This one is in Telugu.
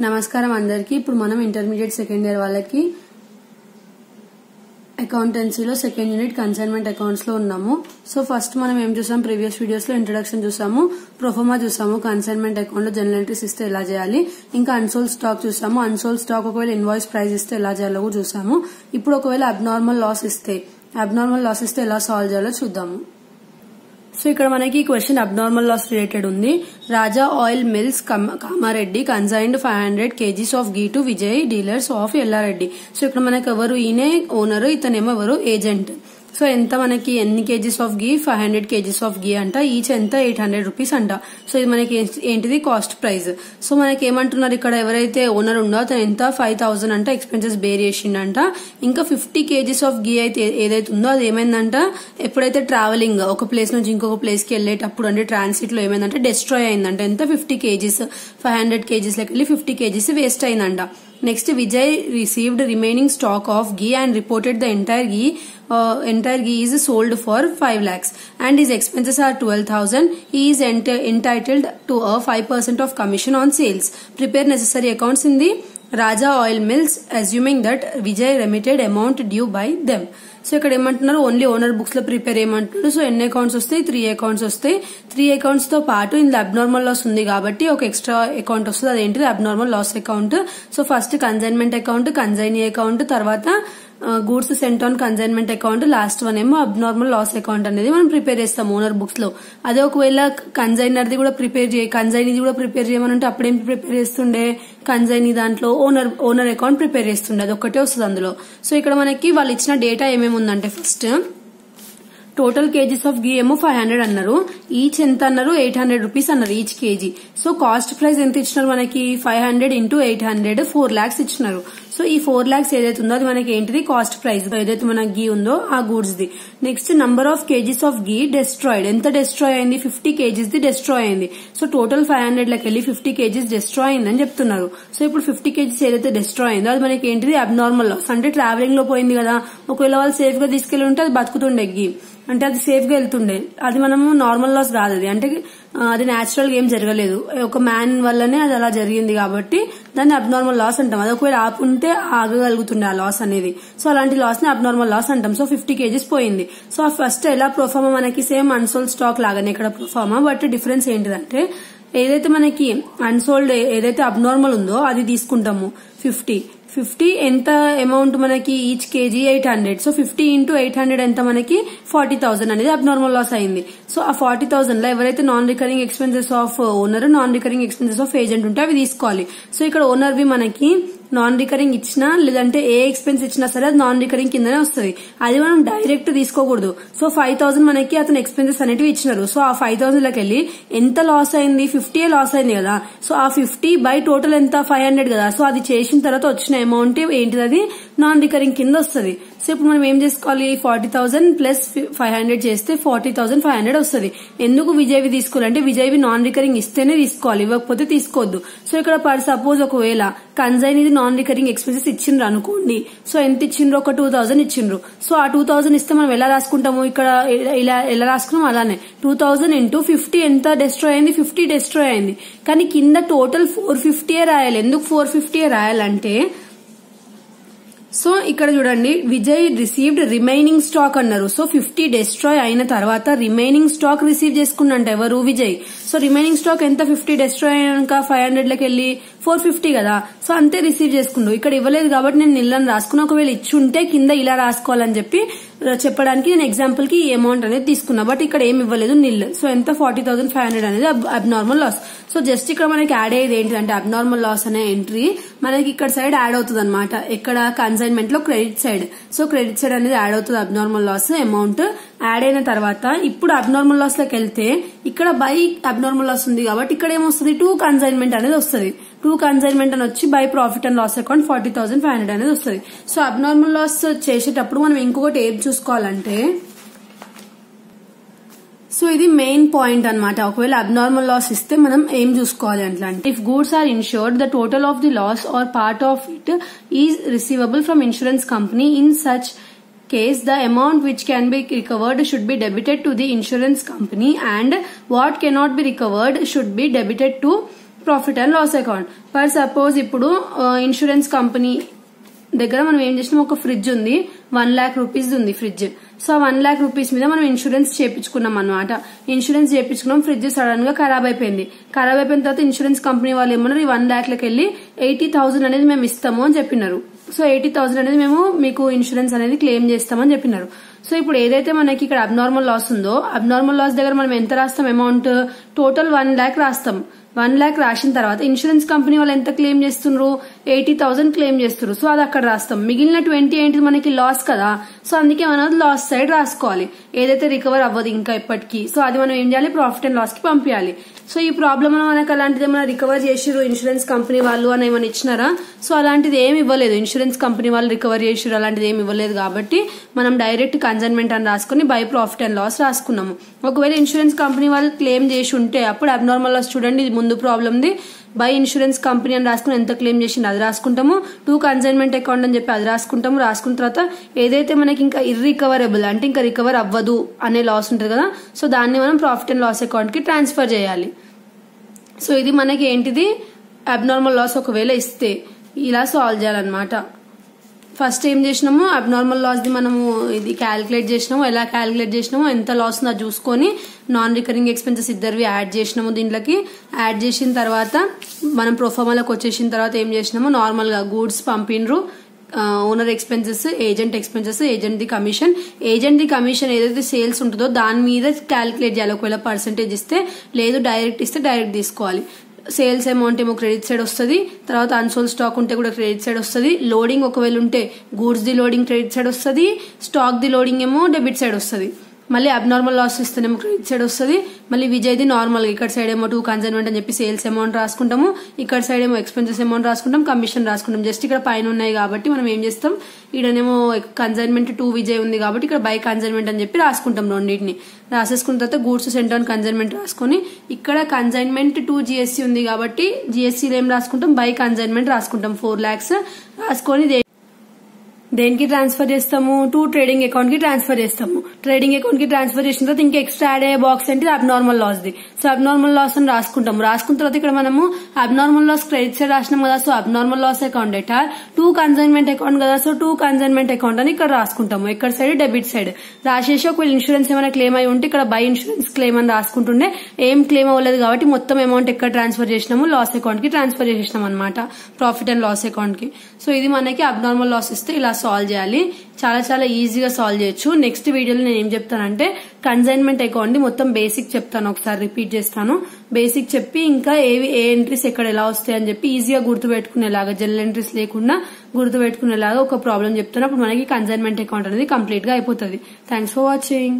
నమస్కారం అందరికి. ఇప్పుడు మనం ఇంటర్మీడియట్ సెకండ్ ఇయర్ వాళ్ళకి అకౌంటెన్సీలో సెకండ్ యూనిట్ కన్సైన్మెంట్ అకౌంట్స్ లో ఉన్నాము. సో ఫస్ట్ మనం ఏం చూసాం, ప్రీవియస్ వీడియోస్ లో ఇంట్రొడక్షన్ చూసాము, ప్రొఫార్మా చూసాము, కన్సైన్మెంట్ అకౌంట్ లో జనరల్ ఎంట్రీస్ ఇస్తే ఎలా చేయాలి, ఇంకా అన్సోల్డ్ స్టాక్ చూసాము. అన్సోల్డ్ స్టాక్ ఒకవేళ ఇన్వాయిస్ ప్రైస్ ఇస్తే ఎలా చేయాలో కూడా చూసాము. ఇప్పుడు ఒకవేళ అబ్నార్మల్ లాస్ ఇస్తే ఎలా సాల్వ్ చేయాలో చూద్దాము. సో ఇక్కడ మనకి క్వశ్చన్ అబ్నార్మల్ లాస్ రిలేటెడ్ ఉంది. Raja oil mills Kamareddy consigned 500 kgs of ghee to Vijay dealers of Yellareddy. So ఇక్కడ మనకి ఎవరు, ఈయనే ఓనర్, ఇతనేమో ఎవరు, ఏజెంట్. సో ఎంత మనకి ఎన్ని kgs of ghee, 500 kgs of ghee అంట. ఈచ్ ఎంత 800 రూపీస్ అంట. సో ఇది మనకి ఏంటిది, కాస్ట్ ప్రైస్. సో మనకి ఏమంటున్నారు, ఇక్కడ ఎవరైతే ఓనర్ ఉందో అతను ఎంత 5000 అంట ఎక్స్పెన్సెస్ బేర్ చేసిండంట. ఇంకా 50 kgs ఆఫ్ గీ అయితే ఏదైతే ఉందో అది ఏమైందంట, ఎప్పుడైతే ట్రావెలింగ్ ఒక ప్లేస్ నుంచి ఇంకొక ప్లేస్ కి వెళ్లేటప్పుడు అంటే ట్రాన్సిట్ లో ఏమైందంటే డిస్ట్రాయ్ అయిందంట. ఎంత 50 kgs, 500 kgs లకి వెళ్ళి 50 kgs వేస్ట్ అయిందంట. Next Vijay received remaining stock of ghee and reported the entire ghee is sold for 5 lakhs and his expenses are 12,000. He is entitled to a 5% of commission on sales. Prepare necessary accounts in the Raja Oil Mills assuming that Vijay remitted amount due by them. So ఇక్కడ ఏమంటున్నారు, ఓన్లీ ఓనర్ బుక్స్ లో ప్రిపేర్ ఏమంటున్నారు. సో ఎన్ని అకౌంట్స్ వస్తాయి, 3 అకౌంట్స్ వస్తాయి. 3 అకౌంట్స్ తో పాటు ఇందులో అబ్నార్మల్ లాస్ ఉంది కాబట్టి ఒక ఎక్స్ట్రా అకౌంట్ వస్తుంది, అదేంటిది abnormal loss account. So first consignment account, consignee account, తర్వాత goods sent on consignment account, last one ఏమో అబ్నార్మల్ లాస్ అకౌంట్ అనేది మనం ప్రిపేర్ చేస్తాం ఓనర్ బుక్స్ లో. అదే ఒకవేళ కన్సైనర్ది కూడా కన్సైనీది కూడా ప్రిపేర్ చేయమని అప్పుడేం ప్రిపేర్ చేస్తుండే, కన్సైనీ దాంట్లో ఓనర్ అకౌంట్ ప్రిపేర్ చేస్తుండే, అది ఒక్కటే వస్తుంది అందులో. సో ఇక్కడ మనకి వాళ్ళు ఇచ్చిన డేటా ఏమేమి ఉందంటే, ఫస్ట్ టోటల్ కేజీస్ ఆఫ్ గీ ఏమో 500 అన్నారు, ఈచ్ ఎంత అన్నారు 800 రూపీస్ అన్నారు each KG. So cost price ఎంత ఇచ్చినారు మనకి, 500 into 800 4 lakhs ఇచ్చినారు. సో ఈ 4 lakhs ఏదైతే ఉందో అది మనకి ఏంటిది, కాస్ట్ ప్రైస్. ఏదైతే మన గీ ఉందో ఆ goods the. Next number of kgs of ghee destroyed, ఎంత డెస్ట్రాయ్ అయింది, 50 kgs ది డెస్ట్రాయ్ అయింది. సో టోటల్ 500 లకి వెళ్ళి 50 kgs డెస్ట్రాయ్ అయిందని చెప్తున్నారు. సో ఇప్పుడు 50 kgs ఏదైతే డెస్ట్రాయ్ అయిందో అది మనకి ఏంటిది, అబ్నార్మల్ లాస్. అంటే ట్రావెలింగ్ లో పోయింది కదా, ఒకవేళ వాళ్ళు సేఫ్ గా తీసుకెళ్లి ఉంటే అది బతుకుతుండే గీ, అంటే అది సేఫ్ గా వెళ్తుండే. అది మనము నార్మల్ లాస్ కాదు, అది అంటే అది న్యాచురల్ గా ఏం జరగలేదు, ఒక మ్యాన్ వల్లనే అది అలా జరిగింది కాబట్టి దాన్ని అబ్నార్మల్ లాస్ అంటాం. అది ఒకవేళ ఆపుంటే ఆగగలుగుతుండే ఆ లాస్ అనేది. సో అలాంటి లాస్ ని అబ్నార్మల్ లాస్ అంటాం. సో 50 kgs పోయింది. సో ఫస్ట్ ఎలా ప్రొఫార్మా మనకి సేమ్ అన్సోల్డ్ స్టాక్ లాగానే ఇక్కడ ప్రొఫార్మా, బట్ డిఫరెన్స్ ఏంటిదంటే ఏదైతే మనకి అన్సోల్డ్ ఏదైతే అబ్నార్మల్ ఉందో అది తీసుకుంటాము 50 ఎంత అమౌంట్ మనకి, ఈచ్ కేజీ 800. సో 50 into 800 ఎంత మనకి 40,000 అనేది అబ్నార్మల్ లాస్ అయింది. సో ఆ 40,000 లో ఎవరైతే non recurring expenses of owner, non recurring expenses of agent ఉంటే అవి తీసుకోవాలి. సో ఇక్కడ ఓనర్ వి మనకి నాన్ రికరింగ్ ఇచ్చినా లేదంటే ఏ ఎక్స్పెన్స్ ఇచ్చినా సరే అది నాన్ రికరింగ్ కిందనే వస్తుంది, అది మనం డైరెక్ట్ తీసుకోకూడదు. సో 5,000 మనకి అతను ఎక్స్పెన్సెస్ అనేటివి ఇచ్చినారు. సో ఆ 5,000 లకి వెళ్ళి ఎంత లాస్ అయింది, 50 లాస్ అయింది కదా. సో ఆ 50 బై టోటల్ ఎంత 500 కదా. సో అది చేసిన తర్వాత వచ్చిన అమౌంట్ ఏంటిది, అది నాన్ రికరింగ్ కింద వస్తుంది. సో ఇప్పుడు మనం ఏం చేసుకోవాలి, 40,000 ప్లస్ 500 చేస్తే 40,500 వస్తుంది. ఎందుకు విజయ్వి తీసుకోవాలంటే విజయ్వి నాన్ రికరింగ్ ఇస్తేనే తీసుకోవాలి, ఇవ్వకపోతే తీసుకోవద్దు. సో ఇక్కడ పర్ సపోజ్ ఒకవేళ కన్సైనీది నాన్ రికరింగ్ ఎక్స్పెన్సెస్ ఇచ్చిండ్రు అనుకోండి. సో ఎంత ఇచ్చిండ్రు, ఒక 2,000 ఇచ్చిండ్రు. సో ఆ 2,000 ఇస్తే మనం ఎలా రాసుకుంటాము, ఇక్కడ ఇలా ఎలా రాసుకున్నాం అలానే 2,000 into 50 ఎంత డెస్ట్రాయ్ అయింది, 50 డెస్ట్రాయ్ అయింది. కానీ కింద టోటల్ 450 రాయాలి. ఎందుకు 450 రాయాలంటే, సో ఇక్కడ చూడండి, విజయ్ రిసీవ్డ్ రిమైనింగ్ స్టాక్ అన్నారు. సో 50 డెస్ట్రాయ్ అయిన తర్వాత రిమైనింగ్ స్టాక్ రిసీవ్ చేసుకున్నంట ఎవరు, విజయ్. సో రిమైనింగ్ స్టాక్ ఎంత, 50 డెస్ట్రాయ్ అయినాక 500 లకి వెళ్ళి 450 కదా. సో అంతే రిసీవ్ చేసుకుండు. ఇక్కడ ఇవ్వలేదు కాబట్టి నేను నిల్లని రాసుకున్నా, ఒకవేళ ఇచ్చుంటే కింద ఇలా రాసుకోవాలని చెప్పడానికి నేను ఎగ్జాంపుల్ కి ఈ అమౌంట్ అనేది తీసుకున్నా, బట్ ఇక్కడ ఏమి ఇవ్వలేదు, నిల్. సో ఎంత 40,500 అనేది అబ్నార్మల్ లాస్. సో జస్ట్ ఇక్కడ మనకి యాడ్ అయ్యేది ఏంటిదంటే అబ్నార్మల్ లాస్ అనే ఎంట్రీ మనకి ఇక్కడ సైడ్ యాడ్ అవుతుంది అనమాట, ఇక్కడ కన్సైన్మెంట్ లో credit side. So credit side అనేది యాడ్ అవుతుంది అబ్నార్మల్ లాస్ అమౌంట్. యాడ్ అయిన తర్వాత ఇప్పుడు అబ్నార్మల్ లాస్ లోకి వెళ్తే ఇక్కడ బై అబ్నార్మల్ లాస్ ఉంది కాబట్టి ఇక్కడ ఏమొస్తుంది, 2 కన్సైన్మెంట్ అనేది వస్తుంది. 2 కన్సైన్మెంట్ అని వచ్చి by profit and loss account 40,500 అనేది వస్తుంది. సో అబ్నార్మల్ లాస్ చేసేటప్పుడు మనం ఇంకొకటి ఏం చూసుకోవాలంటే, సో ఇది మెయిన్ పాయింట్ అన్నమాట. ఒకవేళ అబ్నార్మల్ లాస్ ఇస్తే మనం ఏం చూసుకోవాలి అంటే, if goods are insured the total of the loss or part of it is receivable from insurance company. In such case the amount which can be recovered should be debited to the insurance company and what cannot be recovered should be debited to profit and loss account. For suppose ఇప్పుడు ఇన్సూరెన్స్ కంపెనీ దగ్గర మనం ఏం చేసినాం, ఒక ఫ్రిడ్జ్ ఉంది, 1 lakh rupees ఉంది ఫ్రిడ్జ్. సో 1 lakh rupees మీద మనం ఇన్సూరెన్స్ చేపించుకున్నాం అనమాట. ఇన్సూరెన్స్ చేపించుకున్నాం, ఫ్రిడ్జ్ సడన్ గా ఖరాబ్ అయిపోయింది. ఖరాబ్ అయిపోయిన తర్వాత ఇన్సూరెన్స్ కంపెనీ వాళ్ళు ఏమన్నారు, ఈ 1 lakh లకి వెళ్ళి 80,000 అనేది మేము ఇస్తాము అని చెప్పినారు. సో 80,000 అనేది మేము మీకు ఇన్సూరెన్స్ అనేది క్లెయిమ్ చేస్తామని చెప్పినారు. సో ఇప్పుడు ఏదైతే మనకి ఇక్కడ అబ్నార్మల్ లాస్ ఉందో, అబ్నార్మల్ లాస్ దగ్గర మనం ఎంత రాస్తాం అమౌంట్, టోటల్ 1 lakh రాస్తాం. 1 lakh రాసిన తర్వాత ఇన్సూరెన్స్ కంపెనీ వాళ్ళు ఎంత క్లెయిమ్ చేస్తున్నారు, 80,000 క్లెయిమ్ చేస్తున్నారు. సో అది అక్కడ రాస్తాం. మిగిలిన 20 ఏంటి మనకి లాస్ కదా, సో అందుకే మనం లాస్ సైడ్ రాసుకోవాలి. ఏదైతే రికవర్ అవ్వదు ఇంకా ఇప్పటికీ, సో అది మనం ఏం చేయాలి, ప్రాఫిట్ అండ్ లాస్ కి పంపించాలి. సో ఈ ప్రాబ్లమ్ మనకు అలాంటిది ఏమైనా రికవర్ చేసిరు ఇన్సూరెన్స్ కంపెనీ వాళ్ళు అని ఏమైనా ఇచ్చినారా, సో అలాంటిది ఏమి ఇవ్వలేదు. ఇన్సూరెన్స్ కంపెనీ వాళ్ళు రికవర్ చేసిరు అలాంటిది ఏమి ఇవ్వలేదు కాబట్టి మనం డైరెక్ట్ కన్సైన్మెంట్ అని రాసుకుని బై ప్రాఫిట్ అండ్ లాస్ రాసుకున్నాము. ఒకవేళ ఇన్సూరెన్స్ కంపెనీ వాళ్ళు క్లెయిమ్ చేసి ఉంటే అప్పుడు అబ్నార్మల్ లాస్ చూడండి, ఇది ముందు ప్రాబ్లమ్ది. బై ఇన్సూరెన్స్ కంపెనీ అని రాసుకుని ఎంత క్లెయిమ్ చేసింది అది రాసుకుంటాము. టు కన్సైన్మెంట్ అకౌంట్ అని చెప్పి అది రాసుకుంటాము. రాసుకున్న తర్వాత ఏదైతే మనకి ఇంకా ఇర్రికవరబుల్ అంటే ఇంకా రికవర్ అవ్వదు అనే లాస్ ఉంటుంది కదా, సో దాన్ని మనం ప్రాఫిట్ అండ్ లాస్ అకౌంట్ కి ట్రాన్స్ఫర్ చేయాలి. సో ఇది మనకి ఏంటిది, అబ్నార్మల్ లాస్ ఒకవేళ ఇస్తే ఇలా సాల్వ్ చేయాలన్నమాట. ఫస్ట్ ఏం చేసినాము, అబ్నార్మల్ లాస్ ది మనము ఇది క్యాలిక్యులేట్ చేసినాము. ఎలా క్యాలిక్యులేట్ చేసినాము, ఎంత లాస్ ఉందో చూసుకొని నాన్ రికరింగ్ ఎక్స్పెన్సెస్ ఇద్దరివి యాడ్ చేసినాము. దీంట్లోకి యాడ్ చేసిన తర్వాత మనం ప్రొఫార్మాలకు వచ్చేసిన తర్వాత ఏం చేసినాము, నార్మల్ గా గూడ్స్ పంపినరు, owner expenses, agent expenses, agent ది కమిషన్. ఏజెంట్ ది కమిషన్ ఏదైతే సేల్స్ ఉంటుందో దాని మీద క్యాలిక్యులేట్ చేయాలి. ఒకవేళ పర్సెంటేజ్ ఇస్తే, లేదు డైరెక్ట్ ఇస్తే డైరెక్ట్ తీసుకోవాలి. సేల్స్ అమౌంట్ ఏమో క్రెడిట్ సైడ్ వస్తుంది, తర్వాత అన్సోల్డ్ స్టాక్ ఉంటే కూడా క్రెడిట్ సైడ్ వస్తుంది. లోడింగ్ ఒకవేళ ఉంటే goods the loading credit side వస్తుంది, స్టాక్ ది లోడింగ్ ఏమో డెబిట్ సైడ్ వస్తుంది. మళ్ళీ అబ్నార్మల్ లాస్ ఇస్తేనేమో క్రెడిట్ సైడ్ వస్తుంది. మళ్ళీ విజయ్ది నార్మల్ ఇక్కడ సైడ్ ఏమో టు కన్సైన్మెంట్ అని చెప్పి సేల్స్ అమౌంట్ రాసుకుంటాము, ఇక్కడ సైడ్ ఏమో ఎక్స్పెన్సెస్ అమౌంట్ రాసుకుంటాం, కమిషన్ రాసుకుంటాం. జస్ట్ ఇక్కడ పైన ఉన్నాయి కాబట్టి మనం ఏం చేస్తాం, ఈడనేమో కన్సైన్మెంట్ టు విజయ్ ఉంది కాబట్టి ఇక్కడ బై కన్సైన్మెంట్ అని చెప్పి రాసుకుంటాం. రెండింటిని రాసేసుకున్న తర్వాత గూడ్స్ సెంటర్ ఆన్ కన్సైన్మెంట్ రాసుకొని, ఇక్కడ కన్సైన్మెంట్ టు జిఎస్సీ ఉంది కాబట్టి జిఎస్సీలో ఏం రాసుకుంటాం, బై కన్సైన్మెంట్ రాసుకుంటాం. 4 lakhs రాసుకొని దేనికి ట్రాన్స్ఫర్ చేస్తాము, టు ట్రేడింగ్ అకౌంట్ కి ట్రాన్స్ఫర్ చేస్తాము. ట్రేడింగ్ అకౌంట్ కి ట్రాన్స్ఫర్ చేసిన తర్వాత ఇంకా ఎక్స్ట్రా యాడ్ అయ్యే బాక్స్ అంటే అబ్నార్మల్ లాస్ ది. సో అబ్నార్మల్ లాస్ అని రాసుకుంటాము. రాసుకున్న తర్వాత ఇక్కడ మనము అబ్నార్మల్ లాస్ క్రెడిట్ సైడ్ రాసినాం కదా, so abnormal loss account data to consignment account కదా, సో టు కన్సైన్మెంట్ అకౌంట్ అని ఇక్కడ రాసుకుంటాము. ఇక్కడ సైడ్ డెబిట్ సైడ్ రాసేసి ఒకవేళ ఇన్సూరెన్స్ ఏమైనా క్లెయిమ్ అయి ఉంటే ఇక్కడ బై ఇన్సూరెన్స్ క్లెయిమ్ అని రాసుకుంటుండే. ఏం క్లెయిమ్ అవ్వలేదు కాబట్టి మొత్తం అమౌంట్ ఎక్కడ ట్రాన్స్ఫర్ చేసినాము, లాస్ అకౌంట్ కి ట్రాన్స్ఫర్ చేసినాం అనమాట, ప్రాఫిట్ అండ్ లాస్ అకౌంట్ కి. సో ఇది మనకి అబ్నార్మల్ లాస్ ఇస్తే ఇలా సాల్వ్ చేయాలి. చాలా చాలా ఈజీగా సాల్వ్ చేయొచ్చు. నెక్స్ట్ వీడియోలో నేను ఏం చెప్తానంటే కన్సైన్మెంట్ అకౌంట్ ది మొత్తం బేసిక్ చెప్తాను, ఒకసారి రిపీట్ చేస్తాను. బేసిక్ చెప్పి ఇంకా ఏ ఎంట్రీస్ ఎక్కడ ఎలా వస్తాయి అని చెప్పి ఈజీగా గుర్తుపెట్టుకునేలాగా, జనరల్ ఎంట్రీస్ లేకుండా గుర్తుపెట్టుకునేలాగా ఒక ప్రాబ్లం చెప్తాను. అప్పుడు మనకి కన్సైన్మెంట్ అకౌంట్ అనేది కంప్లీట్ గా అయిపోతుంది. Thanks for watching.